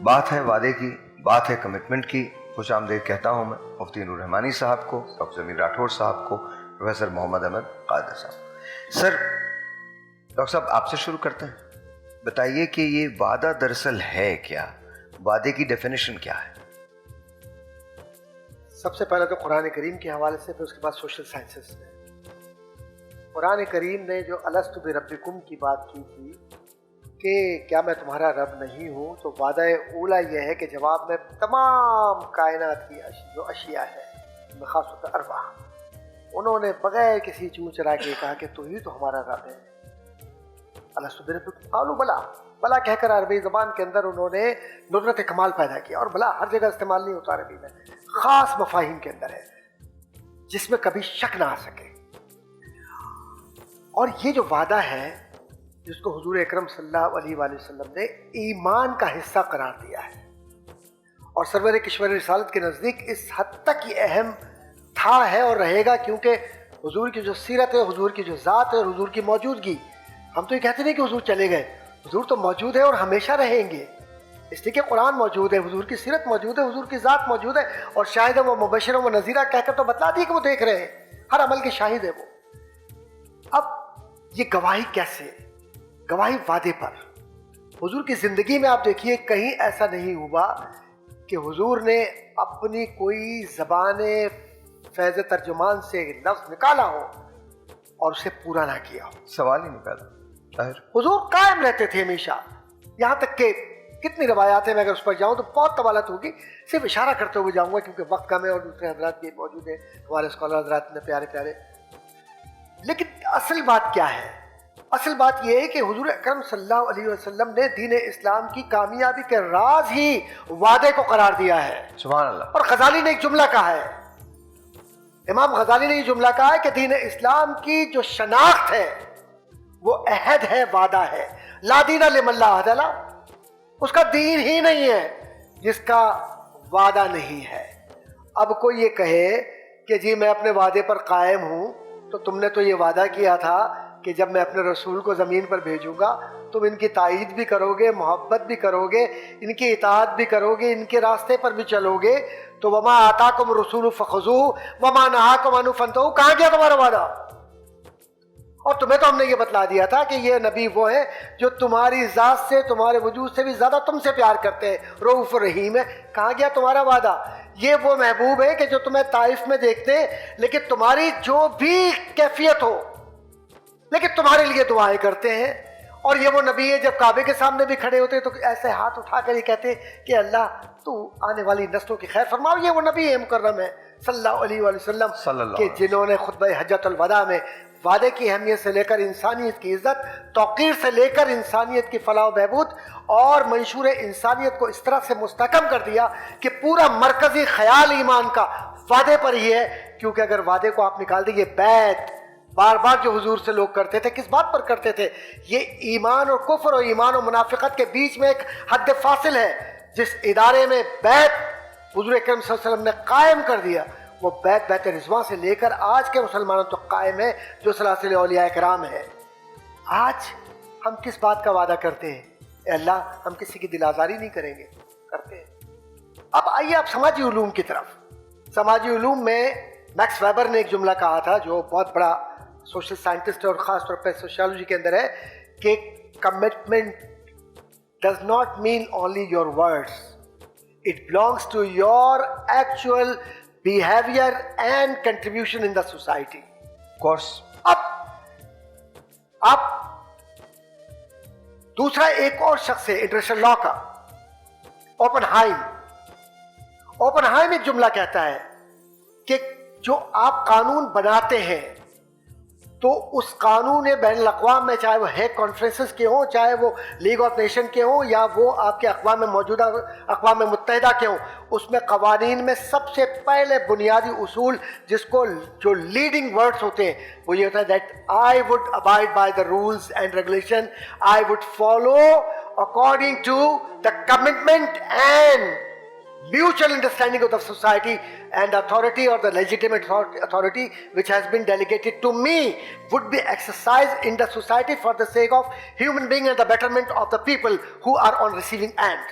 بات ہے وعدے کی، بات ہے کمٹمنٹ کی. خوش آمدید کہتا ہوں میں مفتی نور رحمانی صاحب کو، ڈاکٹر زمین راٹھور صاحب کو، پروفیسر محمد احمد قادر صاحب. سر ڈاکٹر صاحب آپ سے شروع کرتے ہیں. بتائیے کہ یہ وعدہ دراصل ہے کیا؟ وعدے کی ڈیفینیشن کیا ہے؟ سب سے پہلے تو قرآن کریم کے حوالے سے، پھر اس کے بعد سوشل سائنسز میں. قرآن کریم نے جو الست بربکم کی بات کی تھی کہ کیا میں تمہارا رب نہیں ہوں، تو وعدہ اولا یہ ہے کہ جواب میں تمام کائنات کی جو اشیاء ہے بخاص ارواح، انہوں نے بغیر کسی چوں چرا کے کہا کہ تو ہی تو ہمارا رب ہے. الست بربکم قالوا بلا، بلا کہہ کر عربی زبان کے اندر انہوں نے ندرت کمال پیدا کیا. اور بلا ہر جگہ استعمال نہیں ہوتا عربی میں، خاص مفاہیم کے اندر ہے جس میں کبھی شک نہ آ سکے. اور یہ جو وعدہ ہے جس کو حضور اکرم صلی اللہ علیہ وآلہ وسلم نے ایمان کا حصہ قرار دیا ہے، اور سرور کشور رسالت کے نزدیک اس حد تک یہ اہم تھا ہے اور رہے گا، کیونکہ حضور کی جو سیرت ہے، حضور کی جو ذات ہے اور حضور کی موجودگی، ہم تو یہ کہتے نہیں کہ حضور چلے گئے، حضور تو موجود ہے اور ہمیشہ رہیں گے. اس لیے کہ قرآن موجود ہے، حضور کی سیرت موجود ہے، حضور کی ذات موجود ہے، اور شاہد و مبشر و نذیرہ کہہ کر تو بتلا دی کہ وہ دیکھ رہے ہیں، ہر عمل کے شاہد ہے وہ. اب یہ گواہی کیسے؟ گواہی وعدے پر. حضور کی زندگی میں آپ دیکھیے کہیں ایسا نہیں ہوا کہ حضور نے اپنی کوئی زبان فیض ترجمان سے لفظ نکالا ہو اور اسے پورا نہ کیا ہو. سوال ہی نہیں پیدا. حضور قائم رہتے تھے ہمیشہ، یہاں تک کہ کتنی روایات ہیں، میں اگر اس پر جاؤں تو بہت طوالت ہوگی، صرف اشارہ کرتے ہوئے جاؤں گا کیونکہ وقت کم ہے اور دوسرے حضرات بھی موجود ہیں، ہمارے اسکالر حضرات نے پیارے پیارے. لیکن اصل بات کیا ہے؟ اصل بات یہ ہے کہ حضور اکرم صلی اللہ علیہ وسلم نے دین اسلام کی کامیابی کے راز ہی وعدے کو قرار دیا ہے. سبحان اللہ. اور غزالی نے ایک جملہ کہا ہے، امام غزالی نے یہ جملہ کہا ہے کہ دین اسلام کی جو شناخت ہے وہ عہد ہے، وعدہ ہے. لا دین لمن لا عہد لہ، اس کا دین ہی نہیں ہے جس کا وعدہ نہیں ہے. اب کوئی یہ کہے کہ جی میں اپنے وعدے پر قائم ہوں، تو تم نے تو یہ وعدہ کیا تھا کہ جب میں اپنے رسول کو زمین پر بھیجوں گا تم ان کی تائید بھی کرو گے، محبت بھی کرو گے، ان کی اطاعت بھی کرو گے، ان کے راستے پر بھی چلو گے. تو وما آتاکم الرسول فخذوہ وما نہاکم عنہ فانتہوا، کہاں گیا تمہارا وعدہ؟ اور تمہیں تو ہم نے یہ بتلا دیا تھا کہ یہ نبی وہ ہے جو تمہاری ذات سے، تمہارے وجود سے بھی زیادہ تم سے پیار کرتے ہیں، رؤوف الرحیم ہے. کہاں گیا تمہارا وعدہ؟ یہ وہ محبوب ہے کہ جو تمہیں طائف میں دیکھتے ہیں لیکن تمہاری جو بھی کیفیت ہو لیکن تمہارے لیے دعائیں کرتے ہیں. اور یہ وہ نبی ہے جب کعبے کے سامنے بھی کھڑے ہوتے تو ایسے ہاتھ اٹھا کر یہ کہتے کہ اللہ تو آنے والی نسلوں کی خیر فرماؤ. یہ وہ نبی ہے مکرم ہے صلی اللہ علیہ وآلہ وسلم کہ جنہوں نے خطبہ حجۃ الوداع میں وعدے کی اہمیت سے لے کر انسانیت کی عزت، توقیر سے لے کر انسانیت کی فلاح و بہبود اور منشور انسانیت کو اس طرح سے مستحکم کر دیا کہ پورا مرکزی خیال ایمان کا وعدے پر ہی ہے. کیونکہ اگر وعدے کو آپ نکال دیں، یہ بیعت بار بار جو حضور سے لوگ کرتے تھے، کس بات پر کرتے تھے؟ یہ ایمان اور کفر اور ایمان اور منافقت کے بیچ میں ایک حد فاصل ہے. جس ادارے میں بیعت حضور اکرم صلی اللہ علیہ وسلم نے قائم کر دیا، وہ بیعت رضوان سے لے کر آج کے مسلمانوں تک قائم ہے، جو سلاسل اولیاء کرام ہے. آج ہم کس بات کا وعدہ کرتے ہیں؟ اے اللہ ہم کسی کی دل آزاری نہیں کریں گے، کرتے ہیں. اب آئیے آپ سماجی علوم کی طرف. سماجی علوم میں میکس ویبر نے ایک جملہ کہا تھا جو بہت بڑا سوشل سائنٹسٹ ہے اور خاص طور پہ سوشیالوجی کے اندر ہے کہ commitment does not mean only your words, it belongs to your actual behavior and contribution in the society. Of course. اب دوسرا ایک اور شخص ہے انٹرنیشنل لا کا، اوپن ہائم ایک جملہ کہتا ہے کہ جو آپ قانون بناتے ہیں تو اس قانون بین الاقوام میں، چاہے وہ ہیگ کانفرنسز کے ہوں، چاہے وہ لیگ آف نیشن کے ہوں، یا وہ آپ کے موجودہ اقوام متحدہ کے ہوں، اس میں قوانین میں سب سے پہلے بنیادی اصول جس کو جو لیڈنگ ورڈز ہوتے ہیں وہ یہ ہوتا ہے that I would abide by the rules and regulation, I would follow according to the commitment and mutual understanding of the society and authority or the legitimate authority which has been delegated to me would be exercised in the society for the sake of human being and the betterment of the people who are on receiving end.